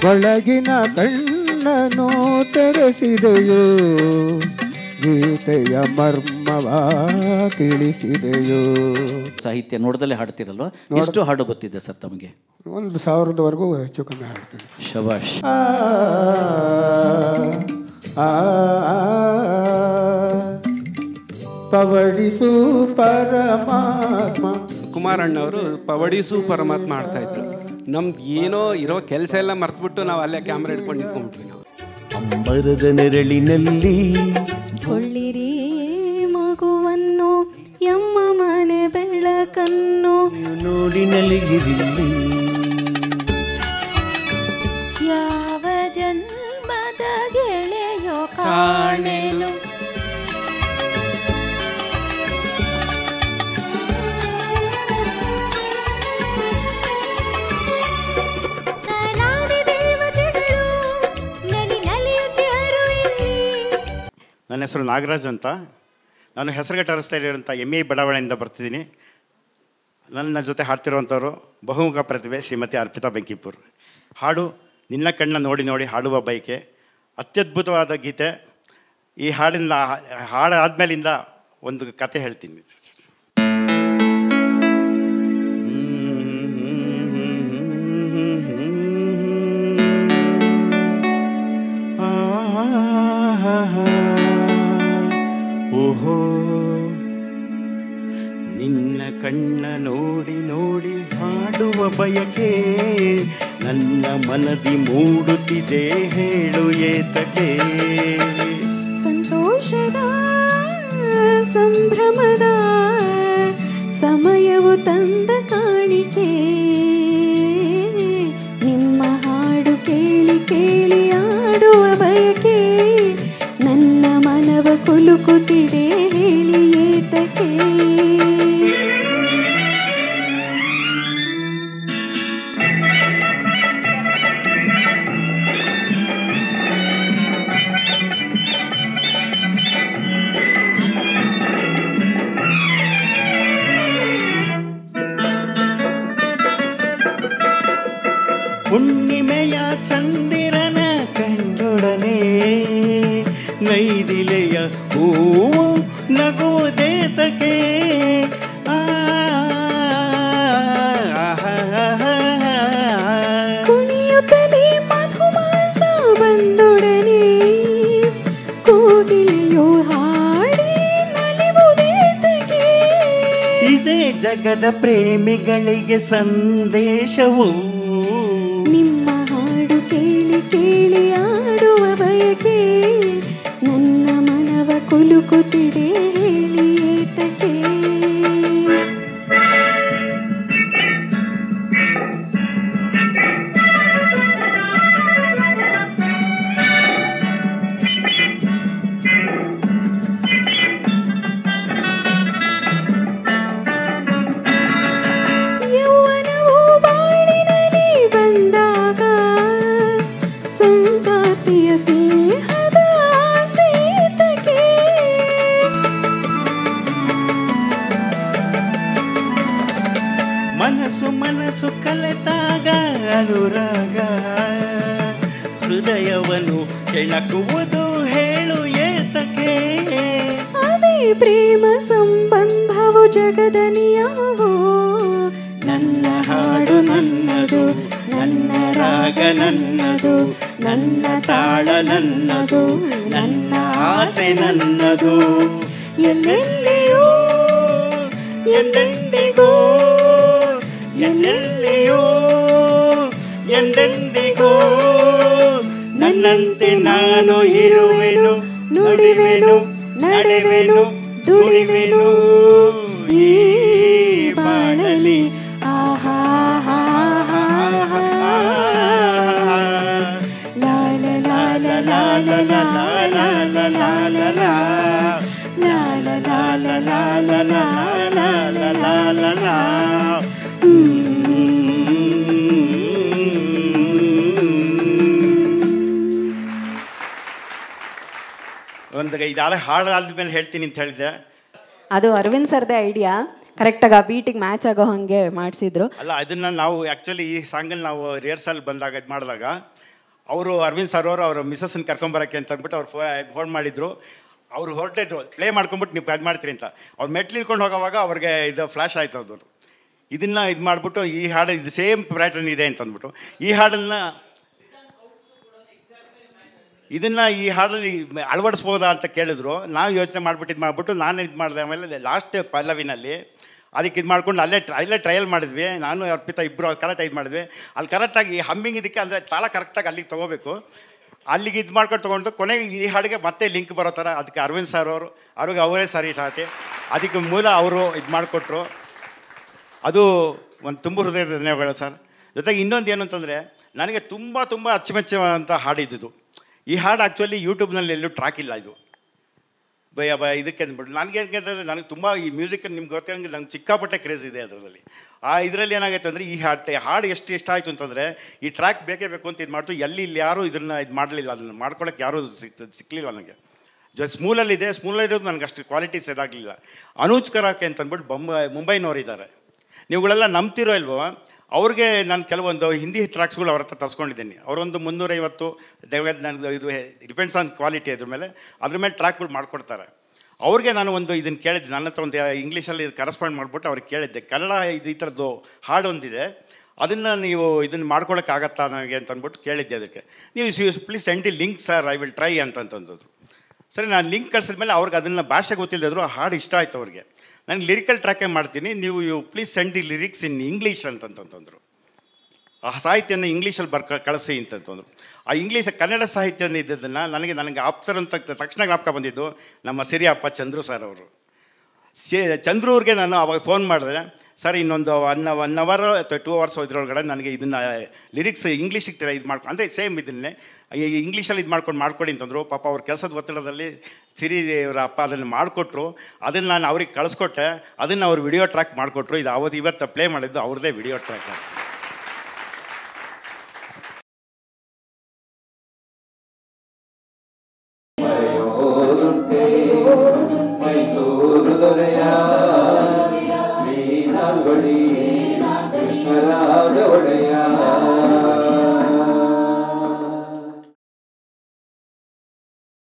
ಒಳಗಿನ ಕಣ್ಣನು ತೆರೆಸಿದೆಯೋ, ಗೀತೆಯ ಮರ್ಮವ ತಿಳಿಸಿದೆಯೋ. ಸಾಹಿತ್ಯ ನೋಡ್ದಲ್ಲೇ ಹಾಡ್ತಿರಲ್ವ? ಎಷ್ಟು ಹಾಡು ಗೊತ್ತಿದೆ ಸರ್ ತಮಗೆ? 1000ವರೆಗೂ ಹೆಚ್ಚು ಕಮ್ಮಿ ಹಾಡ್ತೀನಿ. ಶಬಾಷ್. ಪವಡಿಸು ಪರಮಾತ್ಮ. ಕುಮಾರಣ್ಣವರು ಪವಡಿಸು ಪರಮಾತ್ಮ ಆಡ್ತಾ ಇದ್ರು. ನಮ್ದು ಏನೋ ಇರೋ ಕೆಲಸ ಎಲ್ಲ ಮರ್ತ್ಬಿಟ್ಟು ನಾವು ಅಲ್ಲೇ ಕ್ಯಾಮ್ರಾ ಹಿಡ್ಕೊಂಡು ನಿಂತ್ಕೊಂಡ್ಬಿಟ್ವಿ. ನಾವು ಅಂಬರದ ನೆರಳಿನಲ್ಲಿ ಕೊಳ್ಳಿರಿ ಮಗುವನ್ನು ಎಮ್ಮ ಮನೆ ಬೆಳಕನ್ನು ನೋಡಿ ನಲಿಗಿರಿಲ್ಲಿ. ಯಾವ ಜನ್ಮದ ಗೆಳೆಯೋ ಕಾಣೆನು. ನನ್ನ ಹೆಸರು ನಾಗರಾಜ್ ಅಂತ. ನಾನು ಹೆಸರುಘಟ್ಟ ರಸ್ತೆಯಲ್ಲಿರುವಂಥ ME ಬಡಾವಣೆಯಿಂದ ಬರ್ತಿದ್ದೀನಿ. ನನ್ನ ಜೊತೆ ಹಾಡ್ತಿರುವಂಥವ್ರು ಬಹುಮುಖ ಪ್ರತಿಭೆ ಶ್ರೀಮತಿ ಅರ್ಪಿತಾ ಬೆಂಕಿಪುರ್. ಹಾಡು ನಿನ್ನ ಕಣ್ಣ ನೋಡಿ ನೋಡಿ ಹಾಡುವ ಬಯಕೆ, ಅತ್ಯದ್ಭುತವಾದ ಗೀತೆ. ಈ ಹಾಡಾದ್ಮೇಲಿಂದ ಒಂದು ಕತೆ ಹೇಳ್ತೀನಿ. ಓಹೋ ನಿನ್ನ ಕಣ್ಣ ನೋಡಿ ನೋಡಿ ಹಾಡುವ ಬಯಕೆ, ನನ್ನ ಮನದಿ ಮೂಡುತ್ತಿದೆ ಹೇಳು ಏತಕ್ಕೆ. ಸಂತೋಷದ ಸಂಭ್ರಮದ ಸಮಯವು ತಂದ ಕಾಣಿಕೆ, ನಿಮ್ಮ ಹಾಡು ಕೇಳಿ ಕೇಳಿ ಆಡುವ ಬಯಕೆ, ನನ್ನ ಮನವ ಕುಲುಕುತ್ತಿದೆ ಹೇಳಿ ಏತಕ್ಕೆ. ಹುಣ್ಣಿಮೆಯ ಚಂದಿರನ ಕಂಡೊಡನೆ ನೈದಿಲೆಯ ಹೂವು ನಗುವುದೇತಕ್ಕೆ. ಕುಣಿಯುತ್ತಲೇ ಮಧುಮಾಸ ಬಂದೊಡನೆ ಕೋಗಿಲೆಯೋ ಹಾಡಿ ನಲಿವುದೇತಕ್ಕೆ. ಇದೇ ಜಗದ ಪ್ರೇಮಿಗಳಿಗೆ ಸಂದೇಶವು, ನಿಮ್ಮ ಹಾಡು ಕೇಳಿ ಕೇಳಿ ಆಡುವ ಬಯಕೆ, ನನ್ನ ಮನವ ಕುಲುಕುತ್ತಿದೆ ಹೇಳಿ ಏತಕ್ಕೆ. ಯೌವನವು ಬಾಳಿನಲ್ಲಿ ಬಂದಾಗ ಸಂಗಾತಿಯ ಸ್ನೇಹದ ಆಸೆತಕ್ಕೆ. ಮನಸ್ಸು ಮನಸ್ಸು ಕಲೆತಾಗ ಅನುರಾಗ, ಹೃದಯವನ್ನು ಕೆಣಕುವುದು ಹೇಳು ಏತಕ್ಕೆ. ಅದೇ ಪ್ರೇಮ ಸಂಬಂಧವು ಜಗದ ನಿಯಮವೋ, ನನ್ನ ಹಾಡು ನನ್ನದು, ನನ್ನ ರಾಗ ನನ್ನದು, ನನ್ನ ತಾಳ ನನ್ನದು, ನನ್ನ ಆಸೆ ನನ್ನದು. ಎಲ್ಲೆಲ್ಲಿಯೂ ಎಂದೆಂದಿಗೂ ಎಲ್ಲೆಲ್ಲಿಯೂ ಎಂದೆಂದಿಗೂ ನನ್ನಂತೆ ನಾನು ಇರುವೆನು, ನುಡಿವೆನು, ನಡೆವೆನು, ದುಡಿವೆನು ಈ ಬಾಳಲಿ. ಆಹಾ ಲಾಲ ಲಾಲ ಲಾಲ ಲಾಲ ಲಾಲ ಲಾಲ ಲಾಲ ಲಾಲ ಲಾಲ ಲಾಲ ಲಾಲ. ಒಂದು ಇದಾದ ಹಾಡಾದ್ಮೇಲೆ ಹೇಳ್ತೀನಿ ಅಂತ ಹೇಳಿದ್ದೆ. ಅದು ಅರವಿಂದ್ ಸರ್ದೇ ಐಡಿಯಾ. ಕರೆಕ್ಟಾಗಿ ಆ ಬೀಟಿಗೆ ಮ್ಯಾಚ್ ಆಗೋ ಹಾಗೆ ಮಾಡಿಸಿದ್ರು. ಅಲ್ಲ, ಅದನ್ನು ನಾವು ಆ್ಯಕ್ಚುಲಿ ಈ ಸಾಂಗಲ್ಲಿ ನಾವು ರಿಹರ್ಸಲ್ ಬಂದಾಗ ಇದು ಮಾಡಿದಾಗ ಅವರು ಅರವಿಂದ್ ಸರ್ ಅವರು ಅವ್ರ ಮಿಸ್ಸಸ್ಸನ್ನು ಕರ್ಕೊಂಬರೋಕ್ಕೆ ಅಂತ ಅಂದ್ಬಿಟ್ಟು ಅವ್ರು ಫೋನ್ ಮಾಡಿದರು. ಅವ್ರು ಹೊರಟಿದ್ರು ಪ್ಲೇ ಮಾಡ್ಕೊಂಬಿಟ್ಟು ನೀವು ಅದು ಮಾಡ್ತೀರಿ ಅಂತ. ಅವ್ರು ಮೆಟ್ಲು ಇಳ್ಕೊಂಡು ಹೋಗೋವಾಗ ಅವ್ರಿಗೆ ಇದು ಫ್ಲ್ಯಾಶ್ ಆಯ್ತು ಅದು. ಇದನ್ನು ಇದು ಮಾಡಿಬಿಟ್ಟು ಈ ಹಾಡು ಇದು ಸೇಮ್ ಪ್ಯಾಟರ್ನ್ ಇದೆ ಅಂತ ಅಂದ್ಬಿಟ್ಟು ಈ ಹಾಡನ್ನು ಈ ಹಾಡಲ್ಲಿ ಅಳವಡಿಸ್ಬೋದಾ ಅಂತ ಕೇಳಿದ್ರು. ನಾವು ಯೋಚನೆ ಮಾಡಿಬಿಟ್ಟು ನಾನು ಇದು ಮಾಡಿದೆ. ಆಮೇಲೆ ಲಾಸ್ಟ್ ಪಲ್ಲವಿನಲ್ಲಿ ಅದಕ್ಕೆ ಇದು ಮಾಡ್ಕೊಂಡು ಅಲ್ಲೇ ಟ್ರಯಲ್ ಮಾಡಿದ್ವಿ. ನಾನು ಅರ್ಪಿತಾ ಇಬ್ಬರು ಕರೆಕ್ಟಾಗಿ ಇದು ಮಾಡಿದ್ವಿ. ಅಲ್ಲಿ ಕರೆಕ್ಟಾಗಿ ಹಮ್ಮಿಂಗ್ ಇದಕ್ಕೆ ಅಂದರೆ ತಾಳ ಕರೆಕ್ಟಾಗಿ ಅಲ್ಲಿಗೆ ತೊಗೋಬೇಕು. ಅಲ್ಲಿಗೆ ಇದು ಮಾಡ್ಕೊಂಡು ತೊಗೊಂಡು ಕೊನೆಗೆ ಈ ಹಾಡಿಗೆ ಮತ್ತೆ ಲಿಂಕ್ ಬರೋ ಥರ ಅದಕ್ಕೆ ಅರವಿಂದ್ ಸರ್ ಅವ್ರಿಗೆ ಅವರೇ ಸರಿ ಶಾಟಿ ಅದಕ್ಕೆ ಮೂಲ ಅವರು ಇದು ಮಾಡಿಕೊಟ್ರು. ಅದು ಒಂದು ತುಂಬ ಹೃದಯದ ಧನ್ಯವಾದ ಸರ್. ಜೊತೆಗೆ ಇನ್ನೊಂದು ಏನು ಅಂತಂದರೆ ನನಗೆ ತುಂಬ ತುಂಬ ಅಚ್ಚುಮೆಚ್ಚುವಂಥ ಹಾಡಿದ್ದು ಈ ಹಾಡು. ಆ್ಯಕ್ಚುಲಿ ಯೂಟ್ಯೂಬ್ನಲ್ಲಿ ಎಲ್ಲೂ ಟ್ರ್ಯಾಕ್ ಇಲ್ಲ ಇದು ಇದಕ್ಕೆ ಅಂದ್ಬಿಟ್ಟು. ನನಗೆ ಅಂತಂದರೆ ನನಗೆ ತುಂಬ ಈ ಮ್ಯೂಸಿಕಲ್ಲಿ ನಿಮ್ಗೆ ಗೊತ್ತಿರೋಂಗೆ ನಂಗೆ ಸಿಕ್ಕಾಪಟ್ಟೆ ಕ್ರೇಜ್ ಇದೆ ಅದರಲ್ಲಿ. ಇದರಲ್ಲಿ ಏನಾಗೈತೆ ಅಂದರೆ ಈ ಹಾಡು ಎಷ್ಟು ಇಷ್ಟ ಆಯಿತು ಅಂತಂದರೆ ಈ ಟ್ರ್ಯಾಕ್ ಬೇಕೇ ಬೇಕು ಅಂತ ಇದು ಮಾಡ್ತು. ಇಲ್ಲಿ ಯಾರೂ ಇದನ್ನು ಇದು ಮಾಡಲಿಲ್ಲ, ಅದನ್ನು ಮಾಡ್ಕೊಳಕ್ಕೆ ಯಾರೂ ಸಿಕ್ಕಲಿಲ್ಲ ನನಗೆ. ಸ್ಮೂಲಲ್ಲಿದೆ, ಸ್ಮೂಲಲ್ಲಿರೋದು ನನಗೆ ಅಷ್ಟು ಕ್ವಾಲಿಟೀಸ್ ಇದಾಗಲಿಲ್ಲ. ಅನೂಜ್ ಕರಾಕೆ ಅಂತ ಅಂದ್ಬಿಟ್ಟು ಮುಂಬೈನವರಿದ್ದಾರೆ. ನೀವುಗಳೆಲ್ಲ ನಂಬ್ತಿರೋ ಇಲ್ವೋ, ಅವ್ರಿಗೆ ನಾನು ಕೆಲವೊಂದು ಹಿಂದಿ ಟ್ರ್ಯಾಕ್ಸ್ಗಳು ಅವ್ರ ಹತ್ರ ತರಿಸ್ಕೊಂಡಿದ್ದೀನಿ. ಅವರೊಂದು 350 ನನಗೆ ಇದು ಡಿಪೆಂಡ್ಸ್ ಆನ್ ಕ್ವಾಲಿಟಿ ಅದ್ರ ಮೇಲೆ ಟ್ರ್ಯಾಕ್ಗಳು ಮಾಡಿಕೊಡ್ತಾರೆ. ಅವ್ರಿಗೆ ನಾನು ಒಂದು ಇದನ್ನು ಕೇಳಿದ್ದೆ, ನನ್ನ ಹತ್ರ ಒಂದು ಇಂಗ್ಲೀಷಲ್ಲಿ ಕರೆಸ್ಪಾಂಡ್ ಮಾಡಿಬಿಟ್ಟು ಅವ್ರಿಗೆ ಕೇಳಿದ್ದೆ, ಕನ್ನಡ ಇದು ಈ ಥರದ್ದು ಹಾಡು ಒಂದಿದೆ, ಅದನ್ನು ನೀವು ಇದನ್ನು ಮಾಡ್ಕೊಳಕ್ಕಾಗತ್ತಾ ನನಗೆ ಅಂತ ಅಂದ್ಬಿಟ್ಟು ಕೇಳಿದ್ದೆ. ಅದಕ್ಕೆ ನೀವು please send the link sir, I will try ಅಂತಂತಂದು. ಸರಿ, ನಾನು ಲಿಂಕ್ ಕಳಿಸಿದ್ಮೇಲೆ ಅವ್ರಿಗೆ ಅದನ್ನು ಭಾಷೆ ಗೊತ್ತಿಲ್ಲದ್ರು ಆ ಹಾಡು ಇಷ್ಟ ಆಯಿತು ಅವ್ರಿಗೆ. ನಾನು ಲಿರಿಕಲ್ ಟ್ರ್ಯಾಕೇ ಮಾಡ್ತೀನಿ, ನೀವು please send the lyrics in English ಅಂತಂತಂದರು. ಆ ಸಾಹಿತ್ಯನ ಇಂಗ್ಲೀಷಲ್ಲಿ ಕಳಿಸಿ ಅಂತಂತಂದರು. ಆ ಕನ್ನಡ ಸಾಹಿತ್ಯನ ಇದ್ದದನ್ನು ನನಗೆ ಆಪ್ಸರ್ ಅಂತ ತಕ್ಷಣ ಜ್ಞಾಪಕ ಬಂದಿದ್ದು ನಮ್ಮ ಸಿರಿಯಪ್ಪ ಚಂದ್ರು ಸರ್ ಅವರು. ಚಂದ್ರು ಅವ್ರಿಗೆ ನಾನು ಅವಾಗ ಫೋನ್ ಮಾಡಿದ್ರೆ, ಸರ್ ಇನ್ನೊಂದು 1 ಅವರ್ ಅಥವಾ 2 ಅವರ್ಸ್ ಇದ್ರೊಳಗಡೆ ನನಗೆ ಇದನ್ನು ಲಿರಿಕ್ಸ್ ಇಂಗ್ಲೀಷಿಗೆ ಇದು ಮಾಡ್ಕೊಂಡು ಅಂದರೆ ಸೇಮ್ ಇದನ್ನೇ ಇಂಗ್ಲೀಷಲ್ಲಿ ಇದು ಮಾಡ್ಕೊಡಿ ಅಂತಂದರು. ಪಾಪ ಅವ್ರ ಕೆಲಸದ ಒತ್ತಡದಲ್ಲಿ ಸಿರಿ ಅವರ ಅಪ್ಪ ಅದನ್ನು ಮಾಡಿಕೊಟ್ರು. ಅದನ್ನು ನಾನು ಅವ್ರಿಗೆ ಕಳಿಸ್ಕೊಟ್ಟೆ. ಅದನ್ನು ಅವ್ರು ವಿಡಿಯೋ ಟ್ರ್ಯಾಕ್ ಮಾಡಿಕೊಟ್ರು. ಇದು ಇವತ್ತು ಪ್ಲೇ ಮಾಡಿದ್ದು ಅವ್ರದ್ದೇ ವಿಡಿಯೋ ಟ್ರ್ಯಾಕ್.